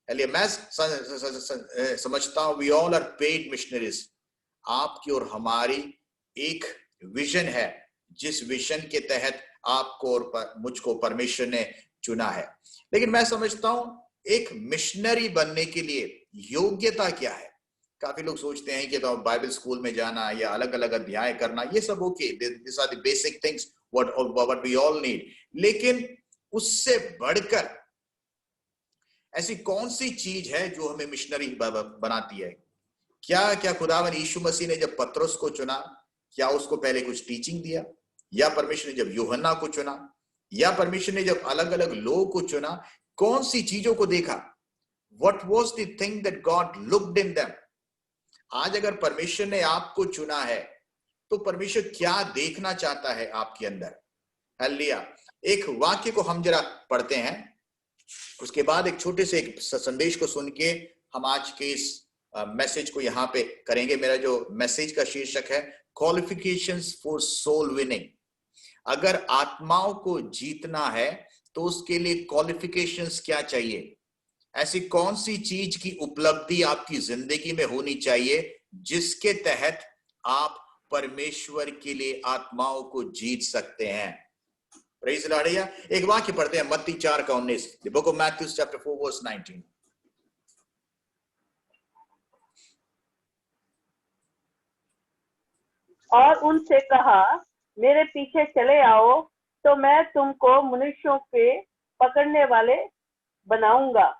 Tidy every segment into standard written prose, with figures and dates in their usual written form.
मैं समझता हूं we all are paid missionaries. आपकी और हमारी एक विजन है, जिस विजन के तहत आपको और मुझको परमेश्वर ने चुना है। लेकिन मैं समझता हूं एक मिशनरी बनने के लिए योग्यता क्या है। काफी लोग सोचते हैं कि तो बाइबल स्कूल में जाना या अलग अलग अध्याय करना, ये सब okay, this are the basic things what we all need. लेकिन उससे बढ़कर ऐसी कौन सी चीज है जो हमें मिशनरी बनाती है? क्या क्या खुदावन यीशु मसीह ने जब पतरस को चुना, क्या उसको पहले कुछ टीचिंग दिया? या परमेश्वर ने जब यूहन्ना को चुना, या परमेश्वर ने जब अलग अलग लोगों को चुना, कौन सी चीजों को देखा? What was the thing that God looked in them? आज अगर परमेश्वर ने आपको चुना है तो परमेश्वर क्या देखना चाहता है आपके अंदर? हालेलुया। एक वाक्य को हम जरा पढ़ते हैं, उसके बाद एक छोटे से एक संदेश को सुन के हम आज के इस मैसेज को यहां पे करेंगे। मेरा जो मैसेज का शीर्षक है क्वालिफिकेशंस फॉर सोल विनिंग। अगर आत्माओं को जीतना है तो उसके लिए क्वालिफिकेशंस क्या चाहिए? ऐसी कौन सी चीज की उपलब्धि आपकी जिंदगी में होनी चाहिए जिसके तहत आप परमेश्वर के लिए आत्माओं को जीत सकते हैं? Praise the Lord. एक वाक्य पढ़ते हैं मत्ती 4:19, the book of Matthew chapter 4 verse 19। और उनसे कहा, मेरे पीछे चले आओ तो मैं तुमको मनुष्यों के पकड़ने वाले बनाऊंगा।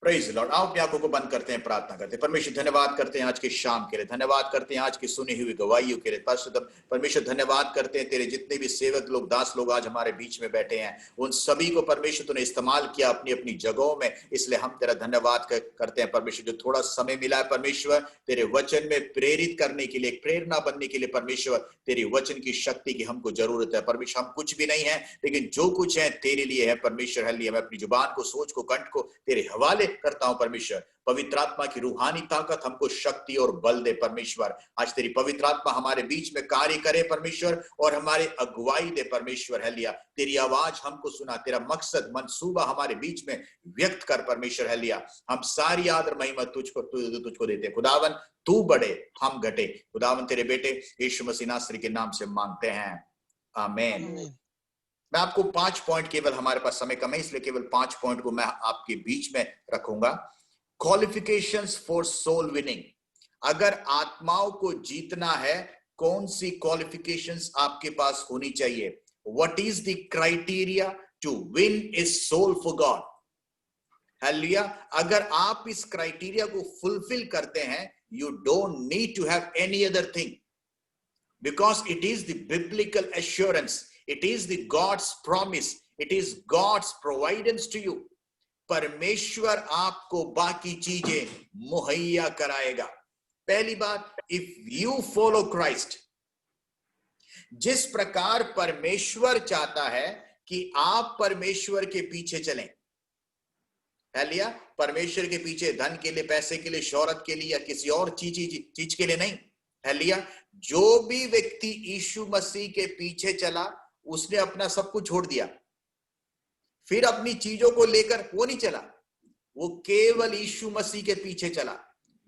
Praise the Lord. आओ अपनी आंखों को बंद करते हैं, प्रार्थना करते हैं। परमेश्वर धन्यवाद करते हैं आज के शाम के लिए, धन्यवाद करते हैं आज की सुनी हुई गवाहियों के लिए। परमेश्वर धन्यवाद करते हैं तेरे जितने भी सेवक लोग, दास लोग आज हमारे बीच में बैठे हैं, उन सभी को परमेश्वर तूने इस्तेमाल किया अपनी अपनी जगहों में, इसलिए हम तेरा धन्यवाद करते हैं परमेश्वर। जो थोड़ा समय मिला है परमेश्वर तेरे वचन में प्रेरित करने के लिए, प्रेरणा बनने के लिए परमेश्वर, तेरी वचन की शक्ति की हमको जरूरत है परमेश्वर। हम कुछ भी नहीं है, लेकिन जो कुछ है तेरे लिए है परमेश्वर। हालेलुया। मैं अपनी जुबान को, सोच को, कंठ को तेरे हवाले करता हूं परमेश्वर। पवित्र आत्मा की रूहानी ताकत हमको शक्ति और बल दे परमेश्वर। आज तेरी पवित्र आत्मा हमारे बीच में कार्य करे परमेश्वर, और हमारे अगुवाई दे परमेश्वर। हालेलुया। तेरी आवाज हमको सुना, तेरा मकसद मंसूबा हमारे बीच में व्यक्त कर परमेश्वर। हालेलुया। हम सारी आदर महिमा तुझको देते हैं खुदावन। तू बढ़े, हम घटे खुदावन। तेरे बेटे यीशु मसीह नासरी के नाम से मांगते हैं, आमीन। मैं आपको 5 पॉइंट, केवल हमारे पास समय कम है इसलिए केवल 5 पॉइंट को मैं आपके बीच में रखूंगा। Qualifications for soul winning. अगर आत्माओं को जीतना है, कौन सी क्वालिफिकेशंस आपके पास होनी चाहिए? What is the criteria to win is soul for God? Hallelujah. अगर आप इस क्राइटेरिया को फुलफिल करते हैं, you don't need to have any other thing, because it is the biblical assurance, it is the God's promise, it is God's providence to you. परमेश्वर आपको बाकी चीजें मुहैया कराएगा। पहली बात, इफ यू फॉलो क्राइस्ट, जिस प्रकार परमेश्वर चाहता है कि आप परमेश्वर के पीछे चलें, हालेलुया, परमेश्वर के पीछे धन के लिए, पैसे के लिए, शोहरत के लिए या किसी और चीज के लिए नहीं। हालेलुया। जो भी व्यक्ति यीशु मसीह के पीछे चला, उसने अपना सब कुछ छोड़ दिया, फिर अपनी चीजों को लेकर वो नहीं चला, वो केवल यीशु मसीह के पीछे चला।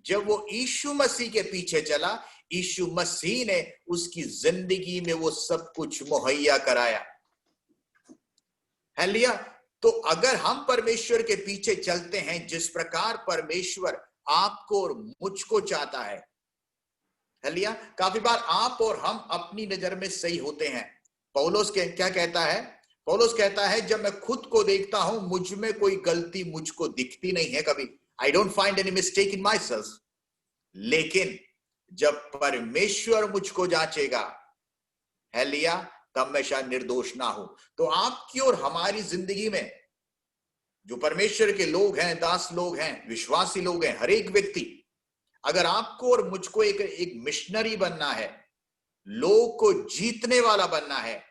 जब वो यीशु मसीह के पीछे चला, यीशु मसीह ने उसकी जिंदगी में वो सब कुछ मुहैया कराया। हालेलुया। तो अगर हम परमेश्वर के पीछे चलते हैं जिस प्रकार परमेश्वर आपको और मुझको चाहता है, हालेलुया, काफी बार आप और हम अपनी नजर में सही होते हैं। पौलुस क्या कहता है? पौलुस कहता है, जब मैं खुद को देखता हूं, मुझ में कोई गलती मुझको दिखती नहीं है कभी। I don't find any mistake in my self. लेकिन जब परमेश्वर मुझको जांचेगा, हालेलुया, तब मैं शायद निर्दोष ना हूं। तो आपकी और हमारी जिंदगी में जो परमेश्वर के लोग हैं, दास लोग हैं, विश्वासी लोग हैं, हर एक व्यक्ति, अगर आपको और मुझको एक मिशनरी बनना है, लोग को जीतने वाला बनना है,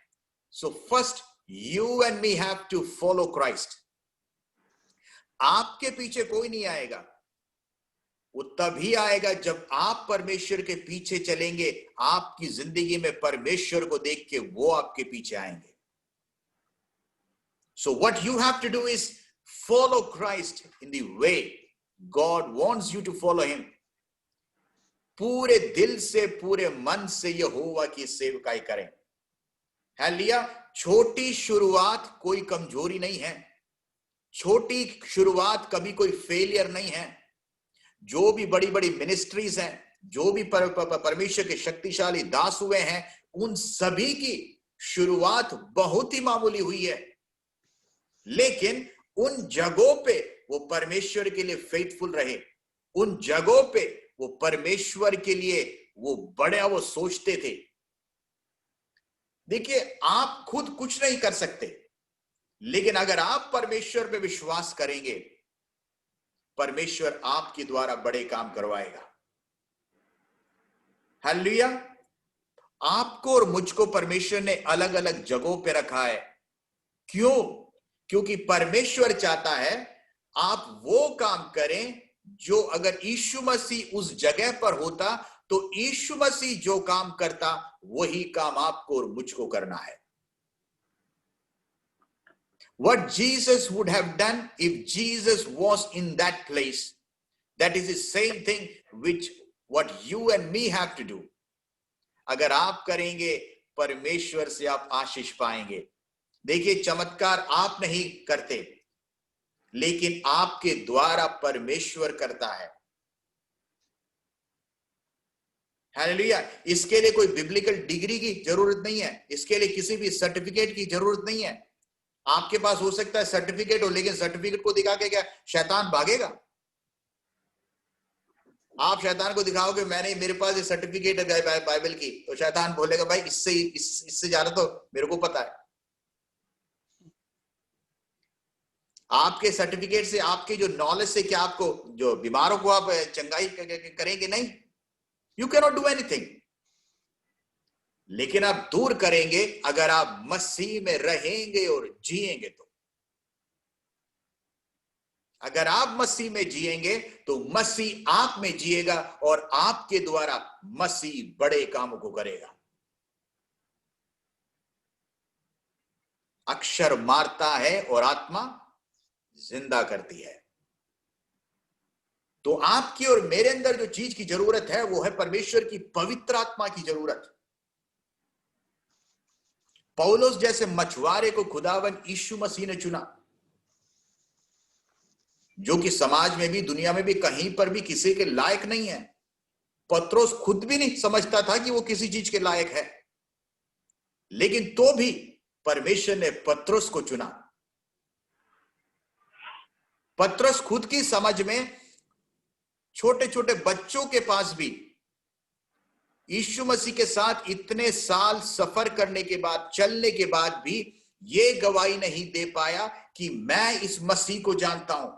so first you and me have to follow Christ. आपके पीछे कोई नहीं आएगा, वो तभी आएगा जब आप परमेश्वर के पीछे चलेंगे। आपकी जिंदगी में परमेश्वर को देख के वो आपके पीछे आएंगे। So what you have to do is Follow Christ in the way God wants you to follow him. पूरे दिल से, पूरे मन से यहोवा की सेवकाई करें। हालेलुया। छोटी शुरुआत कोई कमजोरी नहीं है, छोटी शुरुआत कभी कोई फेलियर नहीं है। जो भी बड़ी बड़ी मिनिस्ट्रीज हैं, जो भी परमेश्वर के शक्तिशाली दास हुए हैं, उन सभी की शुरुआत बहुत ही मामूली हुई है, लेकिन उन जगहों पे वो परमेश्वर के लिए फेथफुल रहे, उन जगहों पे वो परमेश्वर के लिए वो बड़ा वो सोचते थे। देखिए, आप खुद कुछ नहीं कर सकते, लेकिन अगर आप परमेश्वर पे विश्वास करेंगे, परमेश्वर आपके द्वारा बड़े काम करवाएगा। हालेलुया। आपको और मुझको परमेश्वर ने अलग अलग जगहों पे रखा है। क्यों? क्योंकि परमेश्वर चाहता है आप वो काम करें जो, अगर यीशु मसीह उस जगह पर होता तो यीशु मसीह जो काम करता वही काम आपको और मुझको करना है। What Jesus would have done if Jesus was in that place, that is the same thing which what you and me have to do. अगर आप करेंगे, परमेश्वर से आप आशीष पाएंगे। देखिए, चमत्कार आप नहीं करते, लेकिन आपके द्वारा परमेश्वर करता है। हालेलुया। इसके लिए कोई बिब्लिकल डिग्री की जरूरत नहीं है, इसके लिए किसी भी सर्टिफिकेट की जरूरत नहीं है। आपके पास हो सकता है सर्टिफिकेट हो, लेकिन सर्टिफिकेट को दिखा के क्या शैतान भागेगा? आप शैतान को दिखाओगे मैंने, मेरे पास ये सर्टिफिकेट है बाइबल की, तो शैतान बोलेगा भाई इससे ज्यादा तो मेरे को पता है। आपके सर्टिफिकेट से, आपके जो नॉलेज से क्या आपको, जो बीमारों को आप चंगाई करेंगे? नहीं, you can not do anything. लेकिन आप दूर करेंगे अगर आप मसीह में रहेंगे और जिएंगे तो। अगर आप मसीह में जिएंगे तो मसीह आप में जिएगा और आपके द्वारा मसीह बड़े कामों को करेगा। अक्षर मारता है और आत्मा जिंदा करती है। तो आपकी और मेरे अंदर जो चीज की जरूरत है वो है परमेश्वर की पवित्र आत्मा की जरूरत। पौलुस जैसे मछुआरे को खुदावन यीशु मसीह ने चुना, जो कि समाज में भी, दुनिया में भी कहीं पर भी किसी के लायक नहीं है। पत्रोस खुद भी नहीं समझता था कि वो किसी चीज के लायक है, लेकिन तो भी परमेश्वर ने पत्रोस को चुना। पत्रोस खुद की समझ में, छोटे छोटे बच्चों के पास भी यीशु मसीह के साथ इतने साल सफर करने के बाद, चलने के बाद भी ये गवाही नहीं दे पाया कि मैं इस मसीह को जानता हूं।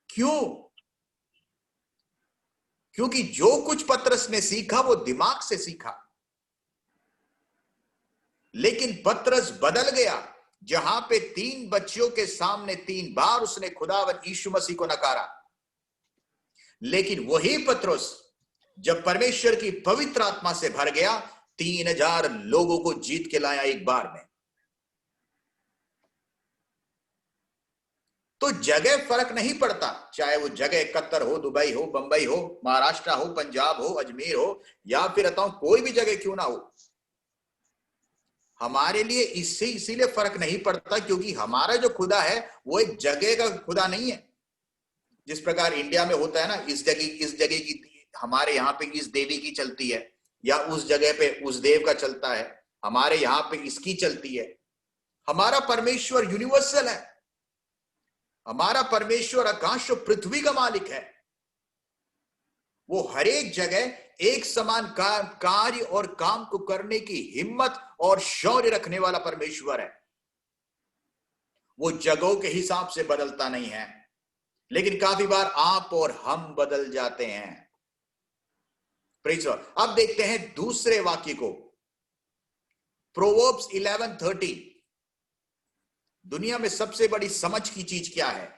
क्यों? क्योंकि जो कुछ पतरस ने सीखा वो दिमाग से सीखा, लेकिन पतरस बदल गया। जहां पे 3 बच्चियों के सामने 3 बार उसने खुदावन यीशु मसीह को नकारा, लेकिन वही पतरस जब परमेश्वर की पवित्र आत्मा से भर गया, 3000 लोगों को जीत के लाया एक बार में। तो जगह फर्क नहीं पड़ता, चाहे वो जगह कतर हो, दुबई हो, बंबई हो, महाराष्ट्र हो, पंजाब हो, अजमेर हो, या फिर कोई भी जगह क्यों ना हो। हमारे लिए इससे इसीलिए फर्क नहीं पड़ता क्योंकि हमारा जो खुदा है वो एक जगह का खुदा नहीं है। जिस प्रकार इंडिया में होता है ना, इस जगह की हमारे यहाँ पे इस देवी की चलती है, या उस जगह पे उस देव का चलता है, हमारे यहाँ पे इसकी चलती है। हमारा परमेश्वर यूनिवर्सल है। हमारा परमेश्वर आकाश और पृथ्वी का मालिक है। वो हर एक जगह एक समान कार्य और काम को करने की हिम्मत और शौर्य रखने वाला परमेश्वर है। वो जगहों के हिसाब से बदलता नहीं है, लेकिन काफी बार आप और हम बदल जाते हैं। Praise God. अब देखते हैं दूसरे वाक्य को, प्रोवर्ब्स 11:30। दुनिया में सबसे बड़ी समझ की चीज क्या है?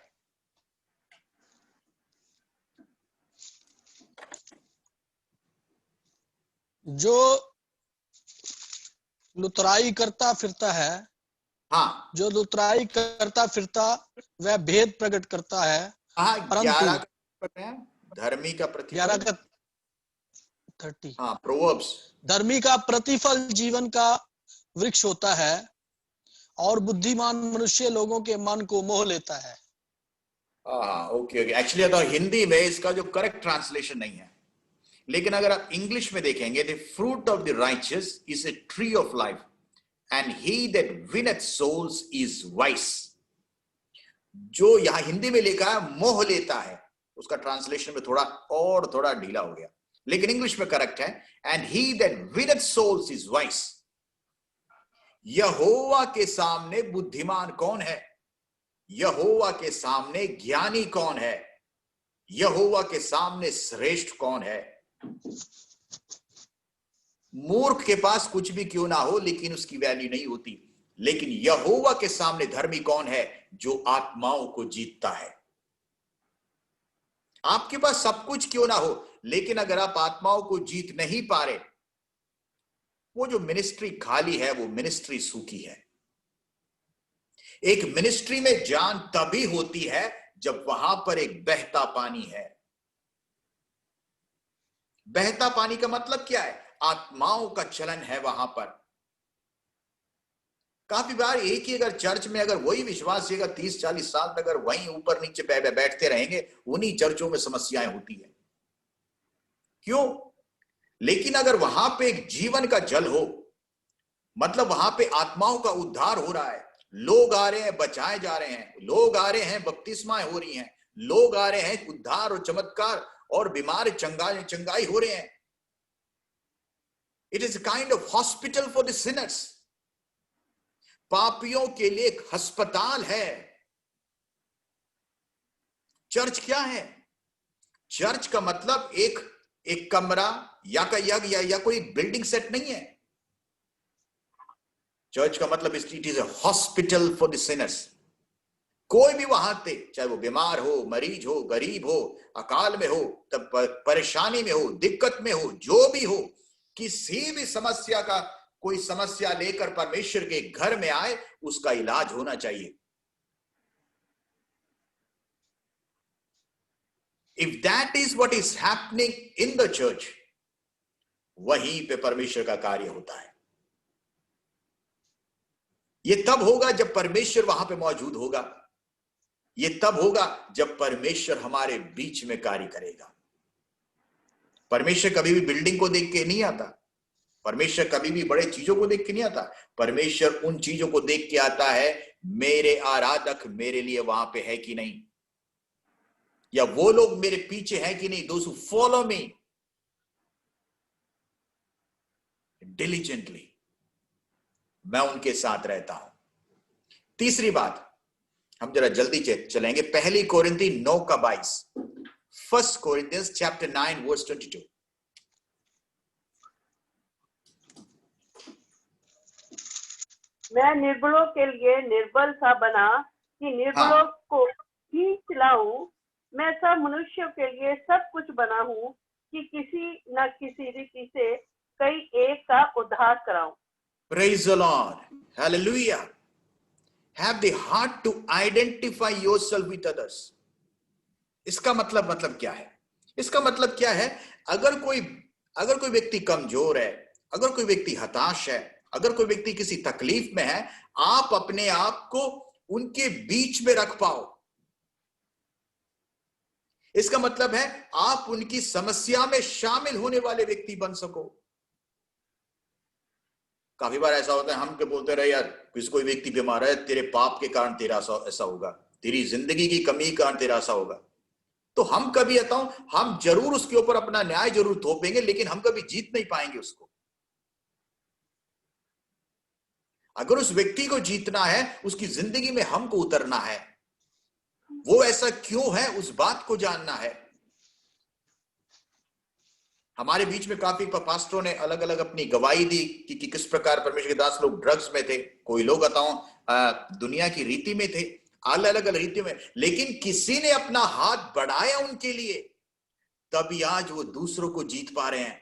जो लुतराई करता फिरता है, हाँ जो लुतराई करता फिरता वह भेद प्रकट करता है, हाँ, परंतु 11 का धर्मी का 11 प्रतिफल। का 30, हाँ, प्रोवर्ब्स। धर्मी का प्रतिफल जीवन का वृक्ष होता है और बुद्धिमान मनुष्य लोगों के मन को मोह लेता है। हाँ, ओके ओके। एक्चुअली तो हिंदी में इसका जो करेक्ट ट्रांसलेशन नहीं है, लेकिन अगर आप इंग्लिश में देखेंगे, the fruit of the righteous is a tree of life and he that winneth souls is wise. जो यहां हिंदी में लिखा है मोह लेता है, उसका ट्रांसलेशन में थोड़ा ढीला हो गया, लेकिन इंग्लिश में करेक्ट है, and he that winneth souls is wise. यहोवा के सामने बुद्धिमान कौन है? यहोवा के सामने ज्ञानी कौन है? यहोवा के सामने श्रेष्ठ कौन है? मूर्ख के पास कुछ भी क्यों ना हो, लेकिन उसकी वैल्यू नहीं होती। लेकिन यहोवा के सामने धर्मी कौन है? जो आत्माओं को जीतता है। आपके पास सब कुछ क्यों ना हो, लेकिन अगर आप आत्माओं को जीत नहीं पा रहे, वो जो मिनिस्ट्री खाली है, वो मिनिस्ट्री सूखी है। एक मिनिस्ट्री में जान तभी होती है जब वहां पर एक बहता पानी है। बहता पानी का मतलब क्या है? आत्माओं का चलन है वहां पर। काफी बार एक ही अगर चर्च में अगर वही विश्वासी अगर 30-40 साल तक अगर वहीं ऊपर नीचे बैठते रहेंगे, उन्हीं चर्चों में समस्याएं होती है। क्यों? लेकिन अगर वहां पे एक जीवन का जल हो, मतलब वहां पे आत्माओं का उद्धार हो रहा है, लोग आ रहे हैं, बचाए जा रहे हैं, लोग आ रहे हैं, बपतिस्माएं हो रही हैं, लोग आ रहे हैं, उद्धार और चमत्कार और बीमार चंगाई हो रहे हैं। It is kind of hospital for the Sinners. पापियों के लिए एक अस्पताल है। चर्च क्या है? चर्च का मतलब एक कमरा या कोई बिल्डिंग सेट नहीं है। चर्च का मतलब it is a hospital for the Sinners. कोई भी वहां थे, चाहे वो बीमार हो, मरीज हो, गरीब हो, अकाल में हो, तब परेशानी में हो, दिक्कत में हो, जो भी हो, किसी भी समस्या का कोई समस्या लेकर परमेश्वर के घर में आए, उसका इलाज होना चाहिए। If that is what is happening in the church, वहीं पे परमेश्वर का कार्य होता है। ये तब होगा जब परमेश्वर वहां पे मौजूद होगा। ये तब होगा जब परमेश्वर हमारे बीच में कार्य करेगा। परमेश्वर कभी भी बिल्डिंग को देख के नहीं आता। परमेश्वर कभी भी बड़े चीजों को देख के नहीं आता। परमेश्वर उन चीजों को देख के आता है, मेरे आराधक मेरे लिए वहां पे है कि नहीं, या वो लोग मेरे पीछे हैं कि नहीं। Those who follow me diligently, मैं उनके साथ रहता हूं। तीसरी बात, हम जरा जल्दी चलेंगे। पहली कोरिन्थी 9:22, 1 Corinthians chapter 9 verse 22। मैं निर्बलों के लिए निर्बल सा बना कि निर्बलों को खींच लाऊं। मैं सब मनुष्यों के लिए सब कुछ बना हूं कि किसी न किसी रीति से कई एक का उद्धार कराऊं। Praise the Lord, hallelujah। Have the heart to identify yourself with others। इसका मतलब क्या है? इसका मतलब क्या है? अगर कोई व्यक्ति कमजोर है, अगर कोई व्यक्ति हताश है, अगर कोई व्यक्ति किसी तकलीफ में है, आप अपने आप को उनके बीच में रख पाओ। इसका मतलब है आप उनकी समस्या में शामिल होने वाले व्यक्ति बन सको। काफी बार ऐसा होता है, हम क्या बोलते रहे, यार किसी कोई व्यक्ति बीमार है, तेरे पाप के कारण तेरा ऐसा होगा, तेरी जिंदगी की कमी के कारण तेरा ऐसा होगा। तो हम कभी हम जरूर उसके ऊपर अपना न्याय जरूर थोपेंगे, लेकिन हम कभी जीत नहीं पाएंगे उसको। अगर उस व्यक्ति को जीतना है, उसकी जिंदगी में हमको उतरना है, वो ऐसा क्यों है उस बात को जानना है। हमारे बीच में काफी पास्टरों ने अलग अलग अपनी गवाही दी कि किस प्रकार परमेश्वर के दास लोग ड्रग्स में थे, कोई लोग दुनिया की रीति में थे, अलग अलग रीतियों में, लेकिन किसी ने अपना हाथ बढ़ाया उनके लिए, तभी आज वो दूसरों को जीत पा रहे हैं।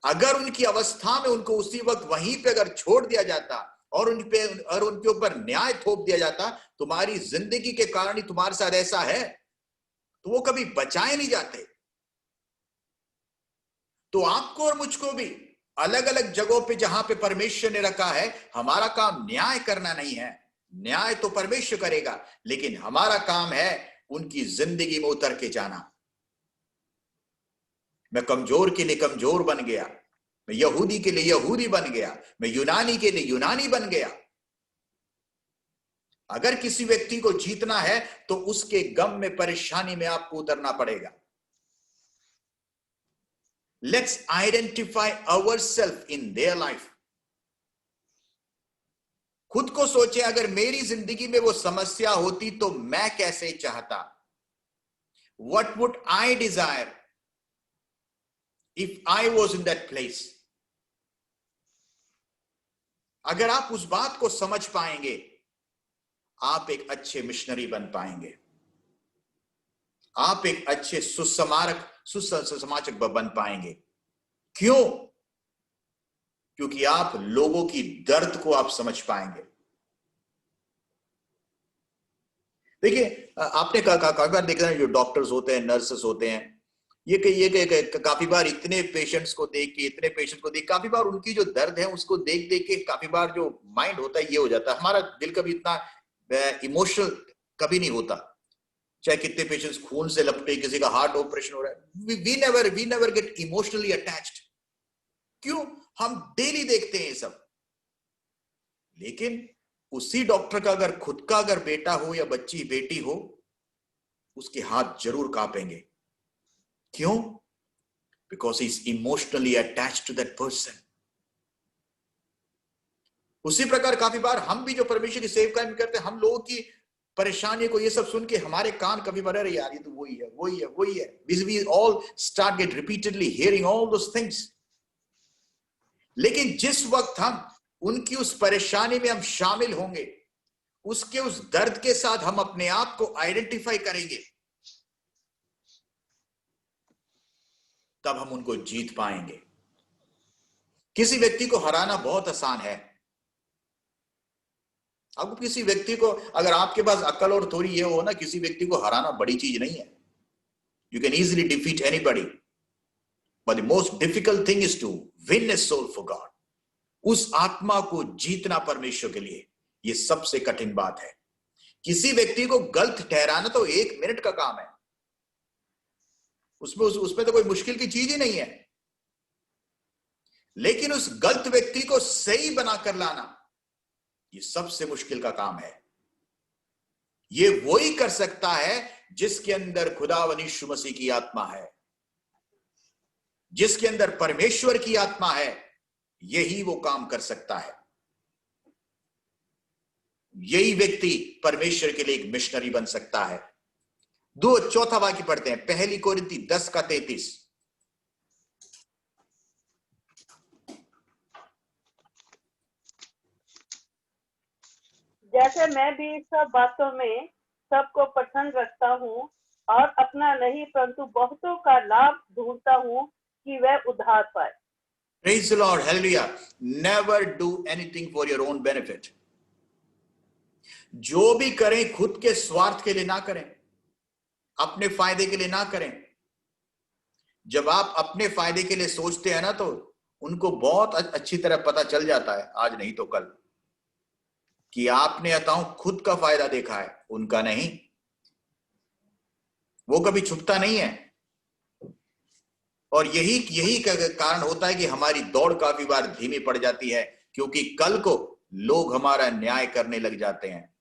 अगर उनकी अवस्था में उनको उसी वक्त वहीं पे अगर छोड़ दिया जाता, और उनके ऊपर न्याय थोप दिया जाता, तुम्हारी जिंदगी के कारण ही तुम्हारे साथ ऐसा है, तो वो कभी बचाए नहीं जाते। तो आपको और मुझको भी अलग अलग जगहों पे जहां पे परमेश्वर ने रखा है, हमारा काम न्याय करना नहीं है। न्याय तो परमेश्वर करेगा, लेकिन हमारा काम है उनकी जिंदगी में उतर के जाना। मैं कमजोर के लिए कमजोर बन गया, मैं यहूदी के लिए यहूदी बन गया, मैं यूनानी के लिए यूनानी बन गया। अगर किसी व्यक्ति को जीतना है तो उसके गम में, परेशानी में आपको उतरना पड़ेगा। Let's identify ourself in their life. खुद को सोचे, अगर मेरी जिंदगी में वो समस्या होती तो मैं कैसे चाहता? What would I desire if I was in that place? अगर आप उस बात को समझ पाएंगे, आप एक अच्छे मिशनरी बन पाएंगे, आप एक अच्छे सुसमाचक बन पाएंगे। क्यों? क्योंकि आप लोगों की दर्द को आप समझ पाएंगे। देखिए, आपने काफी बार देखा है, जो डॉक्टर्स होते हैं, नर्सेस होते हैं, ये काफी बार इतने पेशेंट्स को देख के काफी बार उनकी जो दर्द है उसको देख के काफी बार जो माइंड होता है ये हो जाता है, हमारा दिल कभी इतना इमोशनल कभी नहीं होता। चाहे कितने पेशेंट्स खून से लपटे, किसी का हार्ट ऑपरेशन हो रहा है, we never get emotionally attached. क्यों? हम डेली देखते हैं ये सब। लेकिन उसी डॉक्टर का अगर खुद का अगर बेटा हो या बच्ची बेटी हो, उसके हाथ जरूर कांपेंगे। क्यों? Because he is emotionally attached to that person. उसी प्रकार काफी बार हम भी जो परमेश्वर की सेवकाई में करते हैं, हम लोगों की परेशानी को ये सब सुन के हमारे कान कभी बार, अरे यार ये तो वही है। We all start get repeatedly hearing all those things. लेकिन जिस वक्त हम उनकी उस परेशानी में हम शामिल होंगे, उसके उस दर्द के साथ हम अपने आप को आइडेंटिफाई करेंगे, तब हम उनको जीत पाएंगे। किसी व्यक्ति को हराना बहुत आसान है। आपको किसी व्यक्ति को, अगर आपके पास अक्ल और थोड़ी ये हो ना, किसी व्यक्ति को हराना बड़ी चीज नहीं है। You can easily defeat anybody, but the most difficult thing is to win a soul for God. उस आत्मा को जीतना परमेश्वर के लिए, ये सबसे कठिन बात है। किसी व्यक्ति को गलत ठहराना तो 1 मिनट का काम है, उसमें तो कोई मुश्किल की चीज ही नहीं है। लेकिन उस गलत व्यक्ति को सही बनाकर लाना, ये सबसे मुश्किल का काम है। ये वही कर सकता है जिसके अंदर खुदावंद यीशु मसीह की आत्मा है, जिसके अंदर परमेश्वर की आत्मा है, यही वो काम कर सकता है। यही व्यक्ति परमेश्वर के लिए एक मिशनरी बन सकता है। 4 वाक्य पढ़ते हैं, 1 कोरिन्थी 10:33। जैसे मैं भी सब बातों में सबको पसंद रखता हूँ और अपना नहीं परंतु बहुतों का लाभ ढूंढता हूँ कि वह उद्धार पाए। Praise the Lord, hallelujah. Never do anything for your own benefit. जो भी करें खुद के स्वार्थ के लिए ना करें, अपने फायदे के लिए ना करें। जब आप अपने फायदे के लिए सोचते हैं ना, तो उनको बहुत अच्छी तरह पता चल जाता है, आज नहीं तो कल, कि आपने अताऊ खुद का फायदा देखा है, उनका नहीं। वो कभी छुपता नहीं है। और यही कारण होता है कि हमारी दौड़ काफी बार धीमी पड़ जाती है, क्योंकि कल को लोग हमारा न्याय करने लग जाते हैं।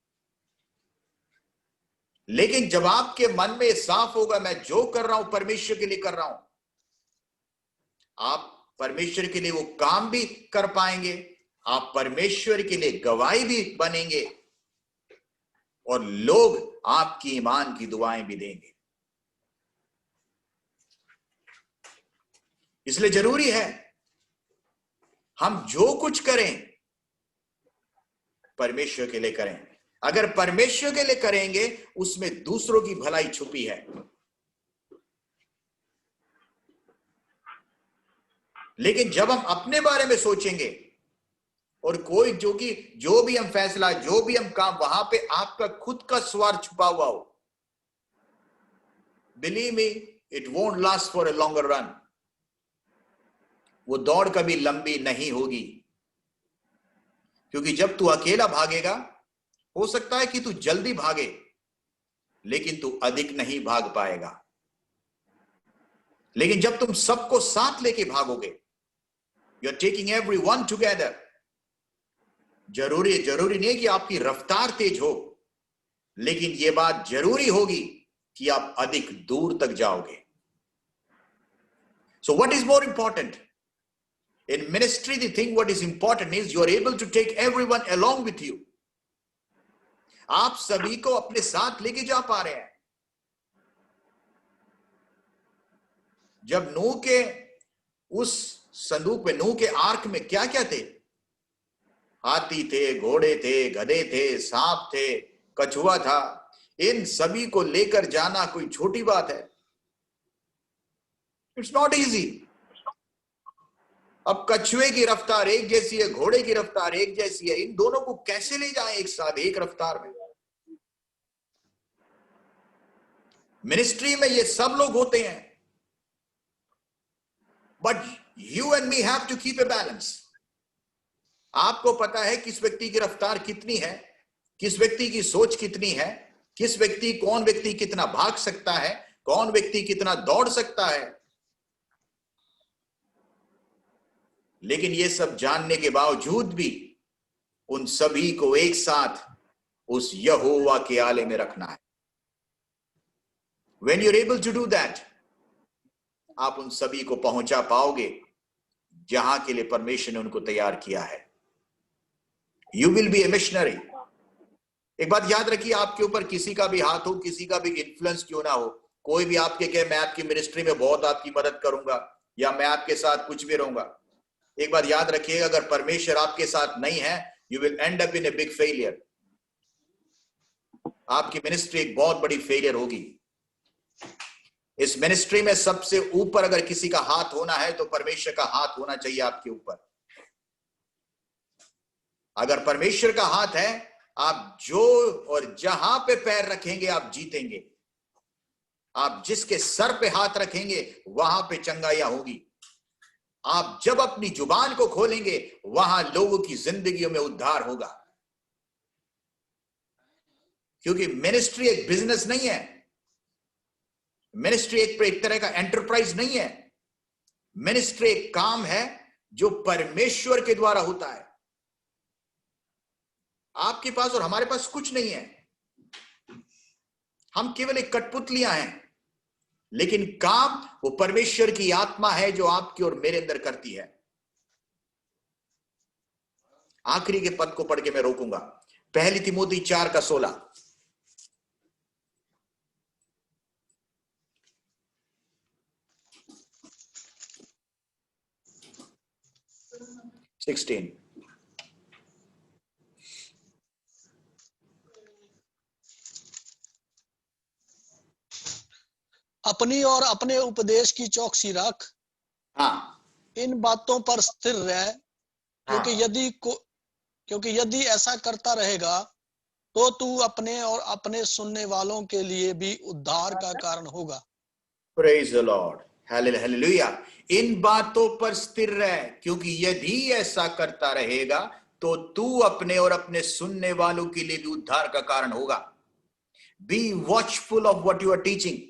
लेकिन जब आपके मन में साफ होगा, मैं जो कर रहा हूं परमेश्वर के लिए कर रहा हूं, आप परमेश्वर के लिए वो काम भी कर पाएंगे, आप परमेश्वर के लिए गवाही भी बनेंगे, और लोग आपकी ईमान की दुआएं भी देंगे। इसलिए जरूरी है हम जो कुछ करें परमेश्वर के लिए करें। अगर परमेश्वर के लिए करेंगे, उसमें दूसरों की भलाई छुपी है। लेकिन जब हम अपने बारे में सोचेंगे और कोई जो भी हम फैसला, जो भी हम काम, वहां पे आपका खुद का स्वार्थ छुपा हुआ हो, believe me, it won't last for a longer run. वो दौड़ कभी लंबी नहीं होगी, क्योंकि जब तू अकेला भागेगा, हो सकता है कि तू जल्दी भागे, लेकिन तू अधिक नहीं भाग पाएगा। लेकिन जब तुम सबको साथ लेके भागोगे, you are taking everyone together, जरूरी नहीं है कि आपकी रफ्तार तेज हो, लेकिन यह बात जरूरी होगी कि आप अधिक दूर तक जाओगे। So what is more important? In ministry, the thing what is important is you are able to take everyone along with you. आप सभी को अपने साथ लेके जा पा रहे हैं। जब नूह के उस संदूक में, नूह के आर्क में क्या क्या थे? हाथी थे, घोड़े थे, गधे थे, सांप थे, कछुआ था। इन सभी को लेकर जाना कोई छोटी बात है? It's not easy. अब कछुए की रफ्तार एक जैसी है, घोड़े की रफ्तार एक जैसी है, इन दोनों को कैसे ले जाएं एक साथ, एक रफ्तार में? मिनिस्ट्री में ये सब लोग होते हैं, but you and me have to keep a balance. आपको पता है किस व्यक्ति की रफ्तार कितनी है, किस व्यक्ति की सोच कितनी है, कौन व्यक्ति कितना भाग सकता है, कौन व्यक्ति कितना दौड़ सकता है। लेकिन ये सब जानने के बावजूद भी उन सभी को एक साथ उस यहोवा के आले में रखना है। When you're able to do that, आप उन सभी को पहुंचा पाओगे जहां के लिए परमेश्वर ने उनको तैयार किया है। You will be a missionary. एक बात याद रखिए, आपके ऊपर किसी का भी हाथ हो, किसी का भी इन्फ्लुएंस क्यों ना हो, कोई भी आपके कहे मैं आपकी मिनिस्ट्री में बहुत आपकी मदद करूंगा या मैं आपके साथ कुछ भी रहूंगा, एक बात याद रखिएगा, अगर परमेश्वर आपके साथ नहीं है, you will and up in a big failure. आपकी मिनिस्ट्री एक बहुत बड़ी फेलियर होगी। इस मिनिस्ट्री में सबसे ऊपर अगर किसी का हाथ होना है तो परमेश्वर का हाथ होना चाहिए आपके ऊपर। अगर परमेश्वर का हाथ है, आप जो और जहां पे पैर रखेंगे आप जीतेंगे। आप जिसके सर पे हाथ रखेंगे वहां पे चंगाइयां होगी। आप जब अपनी जुबान को खोलेंगे वहां लोगों की जिंदगियों में उद्धार होगा। क्योंकि मिनिस्ट्री एक बिजनेस नहीं है, मिनिस्ट्री एक तरह का एंटरप्राइज नहीं है। मिनिस्ट्री एक काम है जो परमेश्वर के द्वारा होता है। आपके पास और हमारे पास कुछ नहीं है, हम केवल एक कठपुतलियां हैं, लेकिन काम वो परमेश्वर की आत्मा है जो आपकी और मेरे अंदर करती है। आखिरी के पद को पढ़ के मैं रोकूंगा, पहली तिमोथी 4:16। अपनी और अपने उपदेश की चौकसी रख, हाँ, इन बातों पर स्थिर रह, क्योंकि यदि ऐसा करता रहेगा तो तू अपने और अपने सुनने वालों के लिए भी उद्धार का कारण होगा। Praise the lord, hallelujah. इन बातों पर स्थिर रह, क्योंकि यदि ऐसा करता रहेगा तो तू अपने और अपने सुनने वालों के लिए भी उद्धार का कारण होगा। Be watchful of what you are teaching.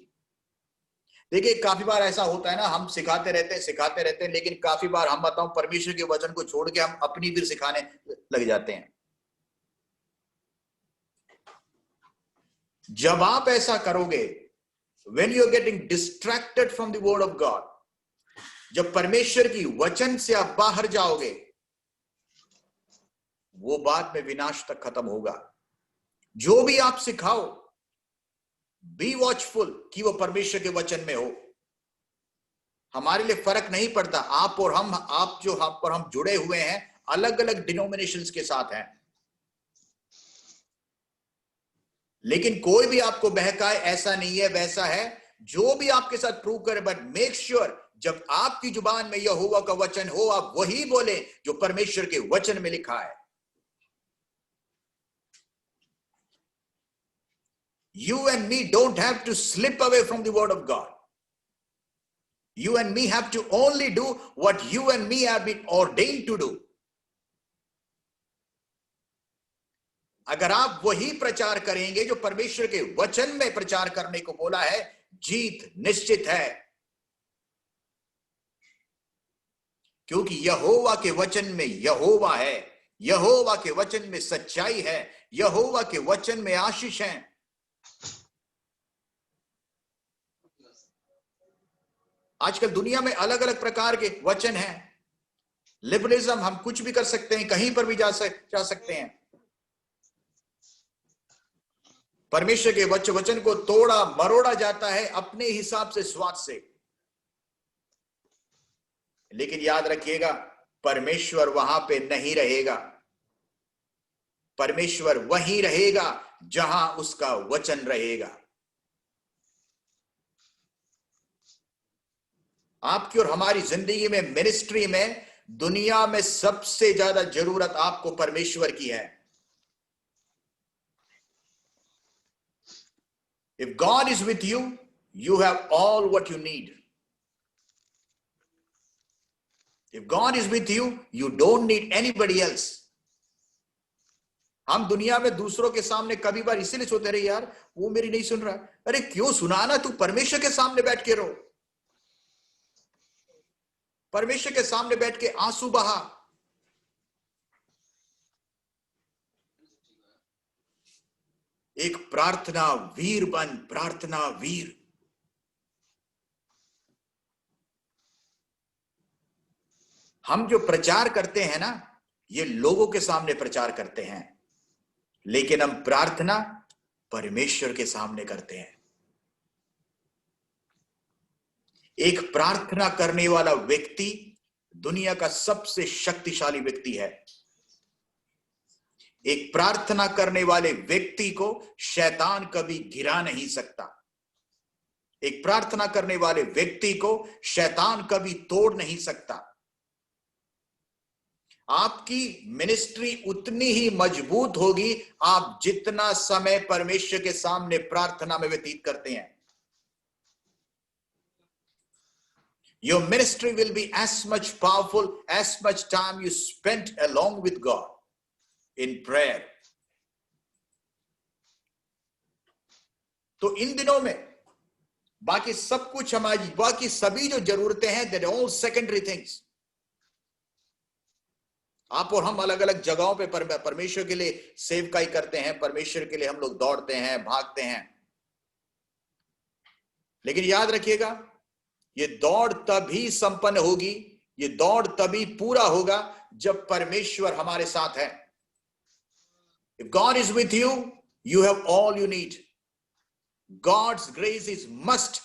देखिए, काफी बार ऐसा होता है ना, हम सिखाते रहते हैं, लेकिन काफी बार हम बताऊं परमेश्वर के वचन को छोड़ के हम अपनी भी सिखाने लग जाते हैं। जब आप ऐसा करोगे, when you are getting distracted from the word of God, जब परमेश्वर की वचन से आप बाहर जाओगे, वो बाद में विनाश तक खत्म होगा। जो भी आप सिखाओ, बी वॉचफुल कि वो परमेश्वर के वचन में हो। हमारे लिए फर्क नहीं पड़ता, आप और हम जुड़े हुए हैं, अलग अलग डिनोमिनेशंस के साथ हैं, लेकिन कोई भी आपको बहकाए ऐसा नहीं है वैसा है, जो भी आपके साथ प्रूव करे, बट मेक श्योर जब आपकी जुबान में यहोवा का वचन हो, आप वही बोले जो परमेश्वर के वचन में लिखा है। You and me don't have to slip away from the word of God. You and me have to only do what you and me have been ordained to do. अगर आप वही प्रचार करेंगे जो परमेश्वर के वचन में प्रचार करने को बोला है, जीत निश्चित है। क्योंकि यहोवा के वचन में यहोवा है, यहोवा के वचन में सच्चाई है, यहोवा के वचन में आशीष है। आजकल दुनिया में अलग अलग प्रकार के वचन हैं। लिबरलिज्म, हम कुछ भी कर सकते हैं, कहीं पर भी जा सकते हैं। परमेश्वर के वचन को तोड़ा मरोड़ा जाता है अपने हिसाब से, स्वाद से। लेकिन याद रखिएगा, परमेश्वर वहां पे नहीं रहेगा। परमेश्वर वहीं रहेगा जहां उसका वचन रहेगा। आपकी और हमारी जिंदगी में, मिनिस्ट्री में, दुनिया में सबसे ज्यादा जरूरत आपको परमेश्वर की है। If God is with you, you have all what you need. If God is with you, you don't need anybody else. हम दुनिया में दूसरों के सामने कभी बार इसीलिए सोचते रहे, यार वो मेरी नहीं सुन रहा। अरे क्यों सुनाना, तू परमेश्वर के सामने बैठ के रहो। परमेश्वर के सामने बैठ के आंसू बहा। एक प्रार्थना वीर बन, प्रार्थना वीर। हम जो प्रचार करते हैं ना, ये लोगों के सामने प्रचार करते हैं, लेकिन हम प्रार्थना परमेश्वर के सामने करते हैं। एक प्रार्थना करने वाला व्यक्ति दुनिया का सबसे शक्तिशाली व्यक्ति है। एक प्रार्थना करने वाले व्यक्ति को शैतान कभी गिरा नहीं सकता। एक प्रार्थना करने वाले व्यक्ति को शैतान कभी तोड़ नहीं सकता। आपकी मिनिस्ट्री उतनी ही मजबूत होगी आप जितना समय परमेश्वर के सामने प्रार्थना में व्यतीत करते हैं। Your ministry will be as much powerful as much time you spent along with God in prayer. तो इन दिनों में बाकी सब कुछ, हमारी बाकी सभी जो जरूरतें हैं, they're all secondary things. आप और हम अलग अलग जगहों पे परमेश्वर के लिए सेवकाई करते हैं, परमेश्वर के लिए हम लोग दौड़ते हैं, भागते हैं। लेकिन याद रखिएगा, ये दौड़ तभी संपन्न होगी, ये दौड़ तभी पूरा होगा जब परमेश्वर हमारे साथ है। If God is with you, you have all you need. God's grace is must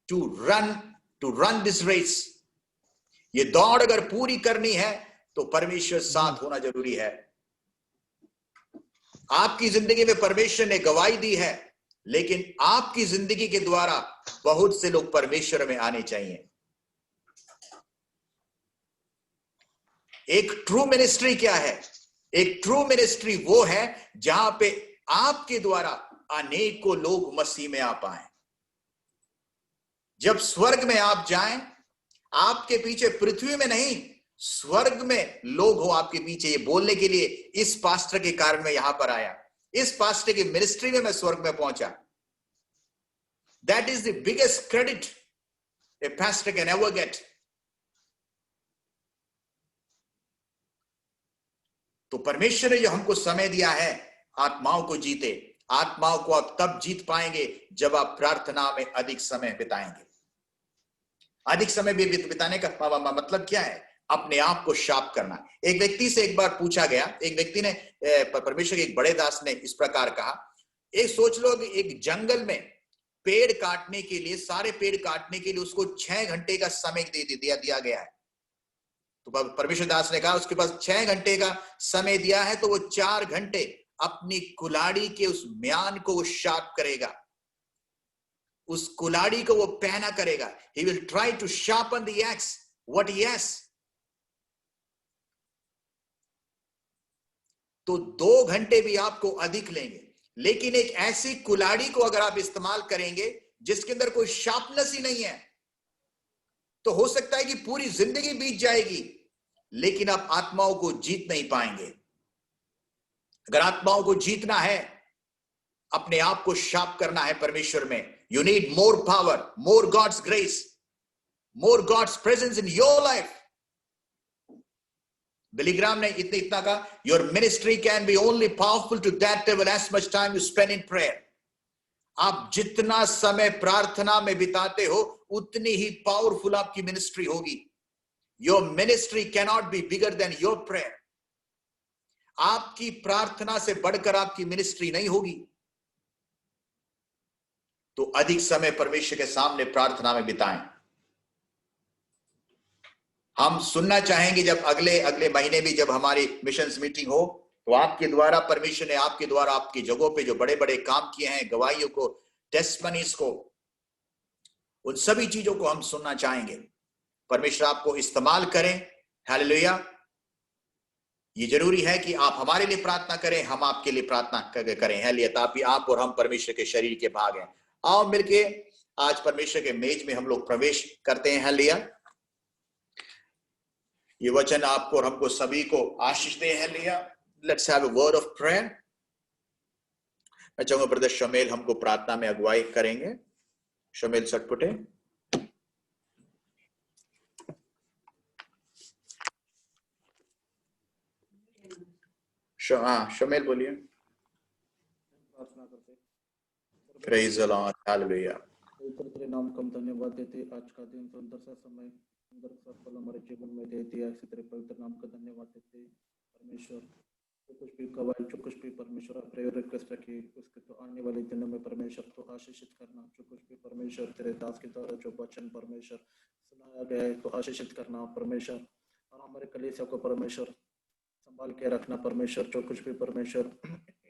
to run this race. ये दौड़ अगर पूरी करनी है तो परमेश्वर साथ होना जरूरी है। आपकी जिंदगी में परमेश्वर ने गवाही दी है, लेकिन आपकी जिंदगी के द्वारा बहुत से लोग परमेश्वर में आने चाहिए। एक ट्रू मिनिस्ट्री क्या है? एक ट्रू मिनिस्ट्री वो है जहां पे आपके द्वारा अनेकों लोग मसीह में आ पाए। जब स्वर्ग में आप जाएं, आपके पीछे पृथ्वी में नहीं, स्वर्ग में लोग हो आपके पीछे, ये बोलने के लिए इस पास्टर के कारण मैं यहां पर आया, इस पास्टर की मिनिस्ट्री में मैं स्वर्ग में पहुंचा। That is the biggest credit a pastor can ever get. तो परमेश्वर ने जो हमको समय दिया है, आत्माओं को जीते। आत्माओं को आप तब जीत पाएंगे जब आप प्रार्थना में अधिक समय बिताएंगे। अधिक समय बिताने का मतलब क्या है? अपने आप को शार्प करना। एक व्यक्ति से एक बार पूछा गया, एक व्यक्ति ने, परमेश्वर के एक बड़े दास ने इस प्रकार कहा, एक सोच लो कि एक जंगल में पेड़ काटने के लिए, सारे पेड़ काटने के लिए उसको 6 घंटे का समय दिया गया है। तो परमेश्वर दास ने कहा उसके पास 6 घंटे का समय दिया है, तो वो 4 घंटे अपनी कुल्हाड़ी के उस म्यान को वो शार्प करेगा, उस कुल्हाड़ी को वो पहना करेगा. He will try to sharpen the axe what he has. तो 2 घंटे भी आपको अधिक लेंगे, लेकिन एक ऐसी कुल्हाड़ी को अगर आप इस्तेमाल करेंगे जिसके अंदर कोई शार्पनेस ही नहीं है, तो हो सकता है कि पूरी जिंदगी बीत जाएगी, लेकिन आप आत्माओं को जीत नहीं पाएंगे. अगर आत्माओं को जीतना है, अपने आप को शार्प करना है परमेश्वर में, you need more power, more God's grace, more God's presence in your life. Billy Graham ने इतना कहा, your ministry can be only powerful to that level as much time you spend in prayer. आप जितना समय प्रार्थना में बिताते हो, उतनी ही पावरफुल आपकी मिनिस्ट्री होगी. Your ministry can not be bigger than your prayer. आपकी प्रार्थना से बढ़कर आपकी मिनिस्ट्री नहीं होगी. तो अधिक समय परमेश्वर के सामने प्रार्थना में बिताएं. हम सुनना चाहेंगे जब अगले महीने भी जब हमारी मिशंस मीटिंग हो, तो आपके द्वारा परमेश्वर ने आपके द्वारा आपकी जगहों पे जो बड़े बड़े काम किए हैं, गवाहियों को, टेस्टमनीज को, उन सभी चीजों को हम सुनना चाहेंगे. परमेश्वर आपको इस्तेमाल करें. हालेलुया. ये जरूरी है कि आप हमारे लिए प्रार्थना करें, हम आपके लिए प्रार्थना करें. हालेलुया. ताकि आप और हम परमेश्वर के शरीर के भाग हैं. आओ मिलके आज परमेश्वर के मेज में हम लोग प्रवेश करते हैं. हालेलुया. ये वचन आपको और हमको सभी को आशीष दे. Hallelujah. Let's have a word of prayer. मैं चाहूंगा ब्रदर शमेल हमको प्रार्थना में अगुवाई करेंगे. शमेल सटपुटे. शमेल बोलिए. प्रार्थना करते. Praise the lord. हालेलुया. पवित्र तेरे नाम का हम धन्यवाद देते. आज का दिन सुंदर सा समय, सुंदर सा पल हमारे जीवन में दे दिया. इसी तेरे पवित्र नाम का धन्यवाद देते परमेश्वर. जो कुछ भी गवाही, जो कुछ भी परमेश्वर प्रेयर रिक्वेस्ट रखी, उसके तो आने वाले दिनों में परमेश्वर तो आशीषित करना. जो कुछ भी परमेश्वर तेरे दास के द्वारा जो वचन परमेश्वर सुनाया गया है, तो आशीषित करना परमेश्वर. और हमारे कलीसिया को परमेश्वर संभाल के रखना परमेश्वर. जो कुछ भी परमेश्वर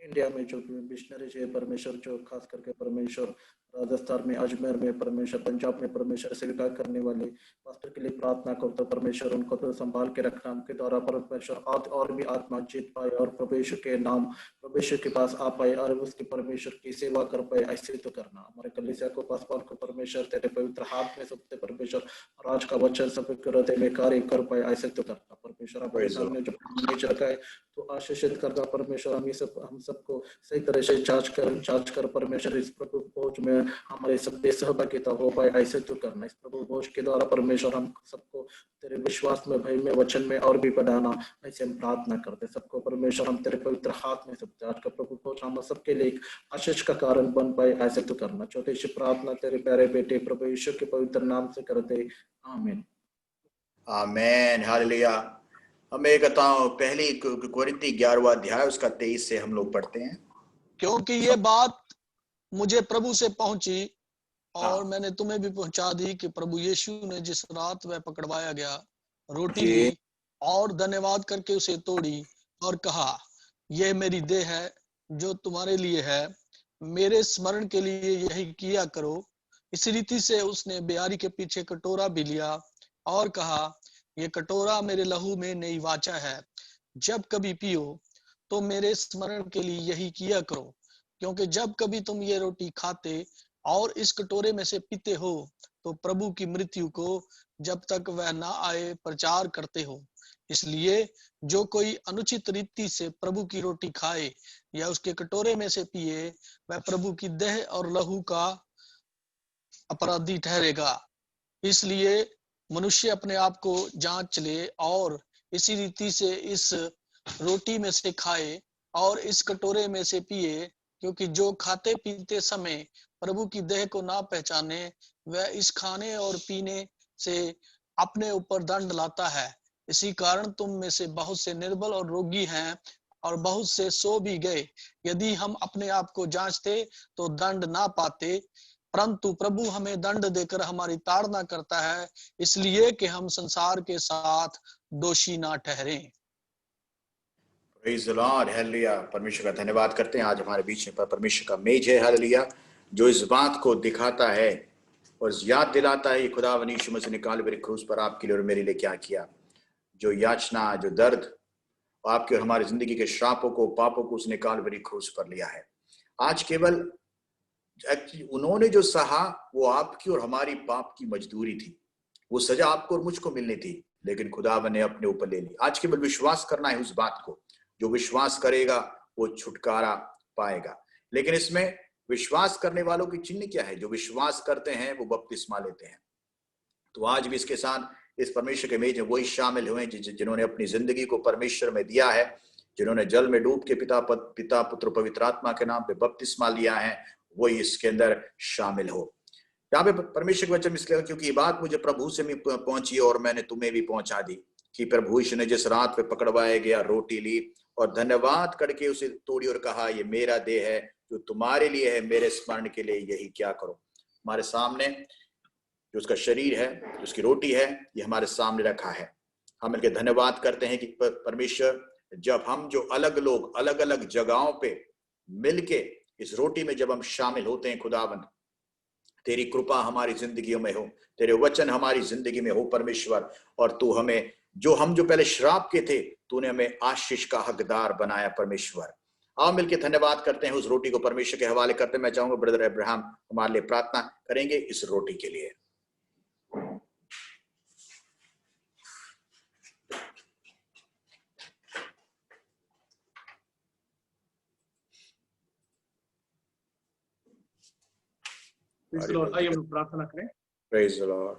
इंडिया में जो मिशनरीज है परमेश्वर, जो खास करके परमेश्वर राजस्थान में, अजमेर में परमेश्वर, पंजाब में परमेश्वर सेविका करने वाले पास्टर के लिए प्रार्थना करता परमेश्वर. उनको तो संभाल के रखना. उनके द्वारा परमेश्वर और भी आत्मा जीत पाए और परमेश्वर के नाम परमेश्वर के पास आ पाए और उसके परमेश्वर की सेवा कर पाए. ऐसे तो करना. हमारे कलीसिया को, पासपाल को परमेश्वर तेरे पवित्र हाथ में सबसे परमेश्वर और आज का वचन सब हृदय में कार्य कर पाए. ऐसे तो करना परमेश्वर. हमारे सामने जो मेज रखा है तो आशीषित करना परमेश्वर. हम सबको सही तरह से जांच कर परमेश्वर इस प्रभु भोज में हमारे सब सहभागिता हो पाए. ऐसे तो करना. इस प्रभु भोज के द्वारा परमेश्वर हम सबको तेरे विश्वास में, भय में, वचन में और भी बढ़ाना. ऐसे हम प्रार्थना करते सबको परमेश्वर. हम तेरे पवित्र हाथ में सबसे आज का प्रभु भोज हम सबके लिए एक आशीष का कारण बन पाए. ऐसे तो करना. छोटी सी प्रार्थना तेरे प्यारे बेटे प्रभु यीशु के पवित्र नाम से करते. आमीन. आमीन. हालेलुया. हम एक पहली कोरिन्थी 11वां अध्याय उसका 23 से हम लोग पढ़ते हैं. क्योंकि ये बात मुझे प्रभु से पहुंची और मैंने तुम्हें भी पहुंचा दी कि प्रभु यीशु ने जिस रात वह पकड़वाया गया, रोटी ली और धन्यवाद करके उसे तोड़ी और कहा, यह मेरी देह है जो तुम्हारे लिए है, मेरे स्मरण के लिए यही किया करो. इस रीति से उसने बियारी के पीछे कटोरा भी लिया और कहा, ये कटोरा मेरे लहू में नई वाचा है. जब कभी पियो तो मेरे स्मरण के लिए यही किया करो. क्योंकि जब कभी तुम ये रोटी खाते और इस कटोरे में से पीते हो, तो प्रभु की मृत्यु को जब तक वह ना आए प्रचार करते हो. इसलिए जो कोई अनुचित रीति से प्रभु की रोटी खाए या उसके कटोरे में से पिए, वह प्रभु की देह और लहू का अपराधी ठहरेगा. इसलिए मनुष्य अपने आप को जांच ले और इसी रीति से इस रोटी में से खाए और इस कटोरे में से पिए. क्योंकि जो खाते पीते समय प्रभु की देह को ना पहचाने, वह इस खाने और पीने से अपने ऊपर दंड लाता है. इसी कारण तुम में से बहुत से निर्बल और रोगी हैं और बहुत से सो भी गए. यदि हम अपने आप को जांचते तो दंड ना पाते, परंतु प्रभु हमें दंड देकर हमारी ताड़ना करता है, इसलिए कि हम संसार के साथ दोषी ना ठहरें. Praise the lord. हालेलुया. परमेश्वर का धन्यवाद करते हैं. आज हमारे बीच में परमेश्वर का मेज है. हालेलुया. जो इस बात को दिखाता है और याद दिलाता है, ये खुदावन यीशु मसीह ने काल्वरी क्रूस पर आपके लिए और मेरे लिए क्या किया। जो याचना, जो दर्द, आपके और हमारी जिंदगी के श्रापों को, पापों को उसने काल्वरी क्रूस पर लिया है। आज केवल उन्होंने जो सहा वो आपकी और हमारी पाप की मजदूरी थी, वो सजा आपको और मुझको मिलनी थी, लेकिन खुदावन ने अपने ऊपर ले ली। आज केवल विश्वास करना है उस बात को, जो विश्वास करेगा वो छुटकारा पाएगा। लेकिन इसमें विश्वास करने वालों की चिन्ह क्या है? जो विश्वास करते हैं वो बपतिस्मा लेते हैं। तो आज भी इसके साथ इस परमेश्वर के मेज में वही शामिल हुए जिन्होंने अपनी जिंदगी को परमेश्वर में दिया है, जिन्होंने जल में डूब के पिता पुत्र पवित्र आत्मा के नाम पे बपतिस्मा लिया है, वही इसके अंदर शामिल हो। यहाँ पे परमेश्वर के वचन इसलिए, क्योंकि ये बात मुझे प्रभु से भी पहुंची और मैंने तुम्हें भी पहुंचा दी कि प्रभु यीशु ने जिस रात पे पकड़वाया गया रोटी ली और धन्यवाद करके उसे तोड़ी और कहा, ये मेरा देह है जो तुम्हारे लिए है, मेरे स्मरण के लिए यही क्या करो। हमारे सामने जो उसका शरीर है, जो उसकी रोटी है, ये हमारे सामने रखा है। हम इनके धन्यवाद करते हैं कि परमेश्वर, जब हम जो अलग लोग अलग अलग जगहों पे मिलके इस रोटी में जब हम शामिल होते हैं, खुदावन तेरी कृपा हमारी जिंदगियों में हो, तेरे वचन हमारी जिंदगी में हो परमेश्वर, और तू हमें, जो हम जो पहले श्राप के थे, तूने हमें आशीष का हकदार बनाया परमेश्वर। आओ मिलके धन्यवाद करते हैं, उस रोटी को परमेश्वर के हवाले करते हैं। मैं चाहूंगा ब्रदर अब्राहम हमारे लिए प्रार्थना करेंगे इस रोटी के लिए। आइए हम लोग प्रार्थना करें। Praise the lord.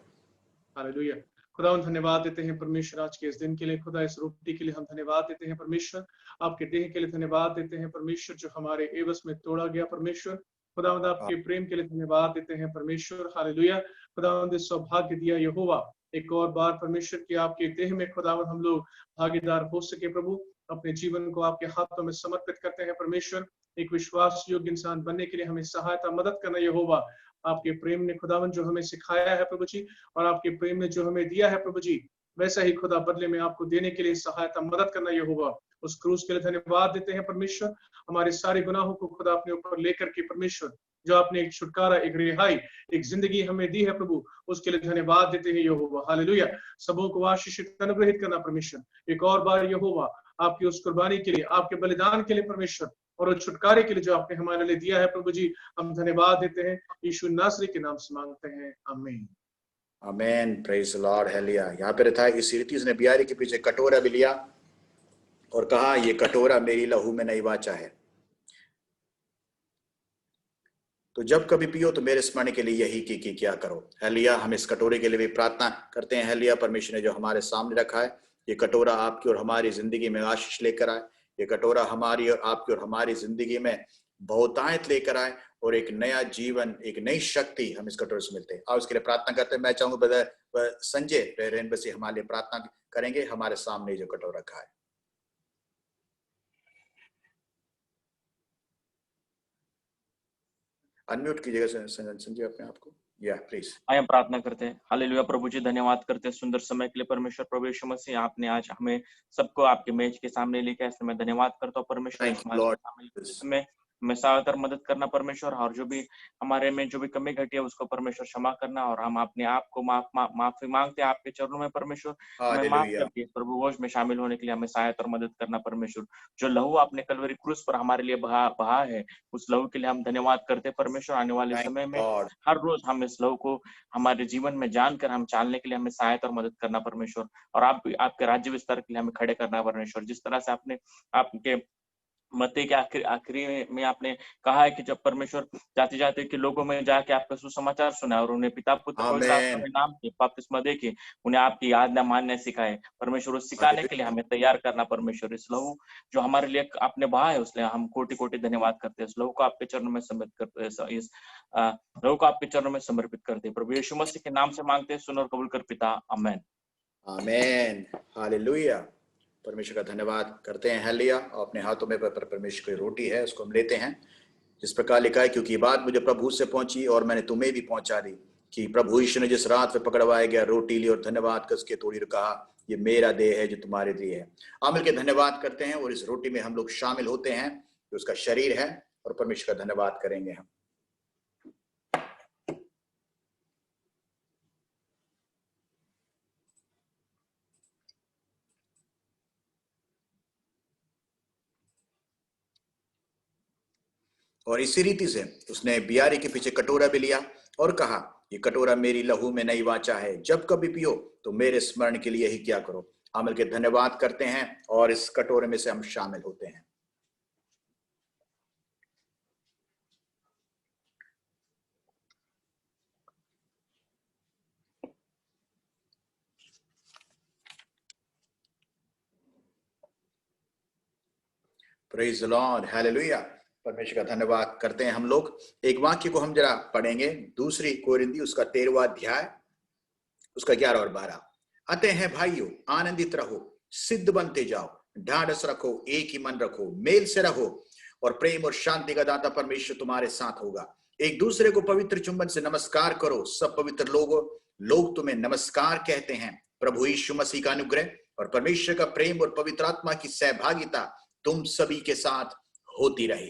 हालेलुया। खुदा हम धन्यवाद देते हैं परमेश्वर आज के इस दिन के लिए। खुदा इस रोटी के लिए हम धन्यवाद देते हैं परमेश्वर। आपके देह के लिए धन्यवाद देते हैं परमेश्वर, जो हमारे एवज में तोड़ा गया परमेश्वर। खुदावंद आपके प्रेम के लिए धन्यवाद देते हैं परमेश्वर। हालेलुया। खुदावंद सौभाग्य दिया यहोवा एक और बार परमेश्वर की आपके देह में खुदावंद हम लोग भागीदार हो सके। प्रभु अपने जीवन को आपके हाथों में समर्पित करते हैं परमेश्वर। एक विश्वास योग्य इंसान बनने के लिए हमें सहायता मदद करना यहोवा। आपके प्रेम ने खुदावन जो हमें सिखाया है प्रभु जी, और आपके प्रेम ने जो हमें दिया है प्रभु जी, वैसा ही खुदा बदले में आपको देने के लिए सहायता मदद करना यहोवा। उस क्रूस के लिए धन्यवाद देते हैं परमेश्वर। हमारे सारे गुनाहों को खुदा अपने ऊपर लेकर के परमेश्वर, जो आपने एक छुटकारा, एक रिहाई, एक जिंदगी हमें दी है प्रभु, उसके लिए धन्यवाद देते हैं यहोवा। हालेलुया। सबों को आशीषित अनुग्रहित करना परमेश्वर। एक और बार यहोवा आपकी उस कुर्बानी के लिए, आपके बलिदान के लिए परमेश्वर, और उस छुटकारे के लिए जो आपने हमारे लिए दिया है प्रभु जी, हम धन्यवाद देते हैं। यीशु नासरी के नाम से मांगते हैं, amen. Amen. Praise the lord. Hallelujah. यहाँ पे रहता है, इस रीति उसने बियारी के पीछे कटोरा भी लिया और कहा, ये कटोरा मेरी लहू में नई वाचा है, तो जब कभी पियो तो मेरे स्मरण के लिए यही की क्या करो। हालेलुया। हम इस कटोरे के लिए भी प्रार्थना करते हैं। हालेलुया। परमेश्वर ने जो हमारे सामने रखा है, ये कटोरा आपकी और हमारी जिंदगी में आशीष लेकर आए। ये कटोरा हमारी और आपकी और हमारी जिंदगी में बहुतायत लेकर आए और एक नया जीवन, एक नई शक्ति हम इस कटोरे से मिलते हैं। और उसके लिए प्रार्थना करते हैं। मैं चाहूंगा ब्रदर संजय रेन बसी हमारे लिए प्रार्थना करेंगे। हमारे सामने जो कटोरा रखा है, अनम्यूट कीजिएगा संजय अपने आप को। या प्लीज। आइए हम प्रार्थना करते हैं। हालेलुया। प्रभु जी धन्यवाद करते हैं सुंदर समय के लिए परमेश्वर। प्रभु यीशु मसीह, आपने आज हमें सबको आपके मेज के सामने लेके, ऐसे मैं धन्यवाद करता हूँ परमेश्वर। मैं ज्यादातर मदद करना परमेश्वर, और जो भी हमारे में जो भी कमी घटी है उसको परमेश्वर क्षमा करना, और हम अपने आप को माफी मांगते हैं आपके चरणों में परमेश्वर। हमें माफ करके प्रभु वोज में शामिल होने के लिए हमें सहायता और मदद करना परमेश्वर। जो लहू आपने कलवरी क्रूस पर हमारे लिए बहा है, उस लहू के लिए हम धन्यवाद करते हैं परमेश्वर। आने वाले समय में हर रोज हम इस लहू को हमारे जीवन में जानकर हम चालने के लिए हमें सहायता और मदद करना परमेश्वर, और आपके राज्य विस्तार के लिए हमें खड़े करना परमेश्वर। जिस तरह से आपने आपके मत्ती के आखिरी में आपने कहा है कि जब परमेश्वर जाते जाते के लोगों में जाके आपका सुसमाचार सुना और उन्हें पिता पुत्र पवित्र आत्मा के नाम से बपतिस्मा देके उन्हें आपकी आज्ञा मानने सिखाए परमेश्वर। उस सिखाने के लिए हमें तैयार करना परमेश्वर। इस लहू जो हमारे लिए आपने बहा है, उसलिए हम कोटि कोटि धन्यवाद करते हैं। इस लहू को आपके चरणों में समर्पित करते हैं, इस लहू को आपके चरणों में समर्पित करते हैं प्रभु यीशु मसीह के नाम से मांगते हैं, सुन और कबूल कर पिता, आमेन। आमेन। हालेलुया। परमेश्वर का धन्यवाद करते हैं। हालेलुया। अपने हाथों में परमेश्वर की रोटी है, उसको हम लेते हैं। जिस प्रकार लिखा है, क्योंकि ये बात मुझे प्रभु से पहुंची और मैंने तुम्हें भी पहुंचा दी कि प्रभु यीशु ने जिस रात में पकड़वाया गया रोटी ली और धन्यवाद कर उसके तोड़ी और कहा, ये मेरा देह है जो तुम्हारे लिए है। आप मिलकर धन्यवाद करते हैं और इस रोटी में हम लोग शामिल होते हैं, जो उसका शरीर है, और परमेश्वर का धन्यवाद करेंगे हम। और इसी रीति से उसने बियारी के पीछे कटोरा भी लिया और कहा, ये कटोरा मेरी लहू में नई वाचा है, जब कभी पियो तो मेरे स्मरण के लिए ही क्या करो। हम मिलकर धन्यवाद करते हैं और इस कटोरे में से हम शामिल होते हैं। Praise the lord, hallelujah. परमेश्वर का धन्यवाद करते हैं हम लोग। एक वाक्य को हम जरा पढ़ेंगे, 2 कोरिन्थी उसका 13वां अध्याय उसका 11 और 12। अतः है भाइयों, आनंदित रहो, सिद्ध बनते जाओ, ढाढ़स रखो, एक ही मन रखो, मेल से रहो और प्रेम और शांति का दाता परमेश्वर तुम्हारे साथ होगा। एक दूसरे को पवित्र चुंबन से नमस्कार करो। सब पवित्र लोग तुम्हें नमस्कार कहते हैं। प्रभु यीशु मसीह का अनुग्रह और परमेश्वर का प्रेम और पवित्र आत्मा की सहभागिता तुम सभी के साथ होती रहे।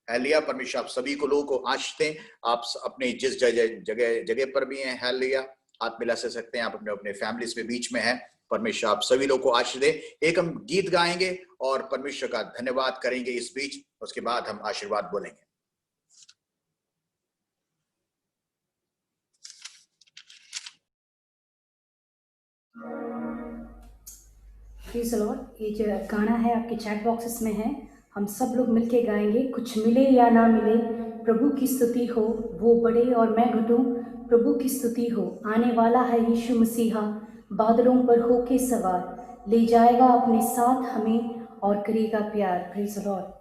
हालेलुया। परमेश्वर आप सभी को लोगों को आशीष दें। आप अपने जिस जगह पर भी हैं, हालेलुया, आप मिला से सकते हैं, आप अपने अपने फैमिलीज के बीच में हैं। परमेश्वर आप सभी लोगों को आशीष दे। एक हम गीत गाएंगे और परमेश्वर का धन्यवाद करेंगे इस बीच, उसके बाद हम आशीर्वाद बोलेंगे। प्लीज लॉर्ड, ये जो गाना है आपके चैट बॉक्सेस में है, हम सब लोग मिलके गाएंगे। कुछ मिले या ना मिले, प्रभु की स्तुति हो, वो बढ़े और मैं घटूं, प्रभु की स्तुति हो। आने वाला है यीशु मसीहा, बादलों पर होके सवार, ले जाएगा अपने साथ हमें और करेगा प्यार। Praise Lord.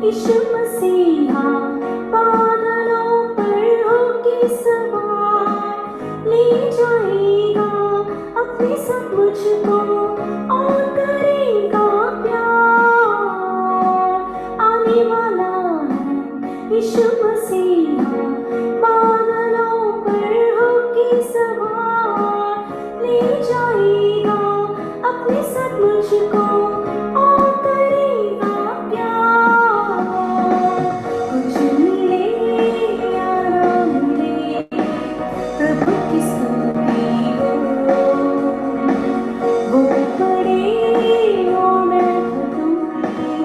यीशु मसीहा बादलों पर होके सवार ले जाएगा अपने सब मुझको और करेगा प्यार। आने वाला है यीशु मसीहा बादलों पर होके सवार ले जाएगा अपने सब मुझको और करेगा प्यार। कुछ मिले या ना मिले प्रभु की स्तुति हो, वो बड़े हो मैं घटूंगी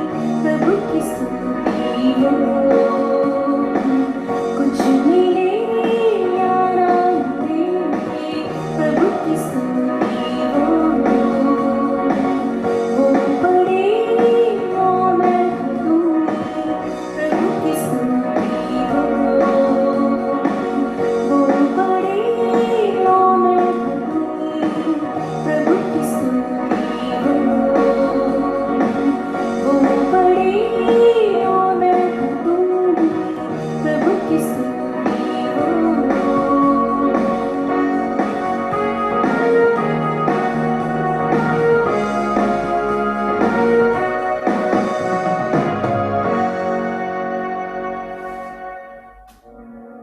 प्रभु की स्तुति हो। कुछ मिले या ना मिले प्रभु की स्तुति हो, वो बड़े हो मैं घटूंगी प्रभु की स्तुति हो, वो बड़े हो मैं घटूंगी प्रभु की स्तुति हो, वो बड़े हो मैं घटूंगी प्रभु की स्तुति हो।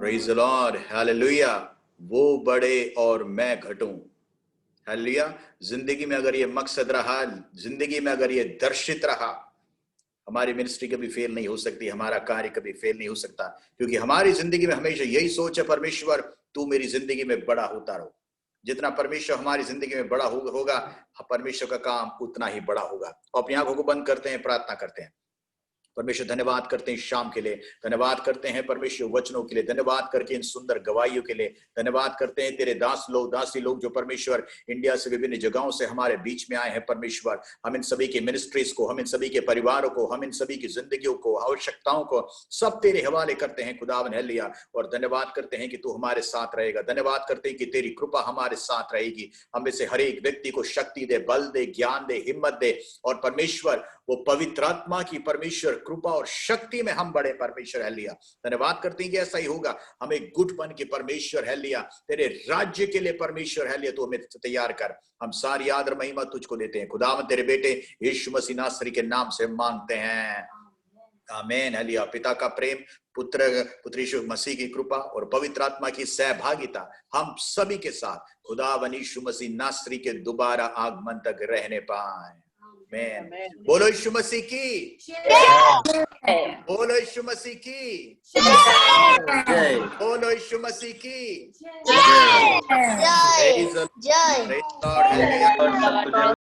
Praise the Lord, Hallelujah। वो बड़े और मैं घटूं। हालेलुया। जिंदगी में अगर ये मकसद रहा, जिंदगी में अगर ये दर्शित रहा, हमारी मिनिस्ट्री कभी फेल नहीं हो सकती, हमारा कार्य कभी फेल नहीं हो सकता, क्योंकि हमारी जिंदगी में हमेशा यही सोच है, परमेश्वर तू मेरी जिंदगी में बड़ा होता रहो। जितना परमेश्वर हमारी जिंदगी में बड़ा होगा, परमेश्वर का काम उतना ही बड़ा होगा। और अपनी आंखों को बंद करते हैं, प्रार्थना करते हैं। परमेश्वर धन्यवाद करते हैं शाम के लिए, धन्यवाद करते हैं परमेश्वर वचनों के लिए, धन्यवाद करके इन सुंदर गवाहियों के लिए, धन्यवाद करते हैं तेरे दास लोग, दासी लोग जो परमेश्वर इंडिया से विभिन्न जगहों से हमारे बीच में आए हैं। परमेश्वर हम इन सभी की मिनिस्ट्रीज को, हम इन सभी के परिवारों को, हम इन सभी की जिंदगियों को, आवश्यकताओं को सब तेरे हवाले करते हैं खुदावन है लिया। और धन्यवाद करते हैं कि तू हमारे साथ रहेगा, धन्यवाद करते हैं कि तेरी कृपा हमारे साथ रहेगी। हम में से हर एक व्यक्ति को शक्ति दे, बल दे, ज्ञान दे, हिम्मत दे, और परमेश्वर वो पवित्र आत्मा की परमेश्वर कृपा और शक्ति में हम बड़े परमेश्वर है लिया। धन्यवाद करते हैं कि ऐसा ही होगा। हमें गुटपन के परमेश्वर है लिया, तेरे राज्य के लिए परमेश्वर है लिया, तो हमें तैयार कर। हम सारी आदर महिमा तुझको देते हैं खुदावन तेरे बेटे यीशु मसीह नासरी के नाम से मांगते हैं, आमीन। है लिया। पिता का प्रेम, पुत्र यीशु मसीह की कृपा और पवित्र आत्मा की सहभागिता हम सभी के साथ खुदावन यीशु मसीह नासरी के दोबारा आगमन तक रहने पाए। आमीन। बोलो यीशु मसीह की, बोलो यीशु मसीह की, बोलो यीशु मसीह की। जय। Praise the Lord, hallelujah।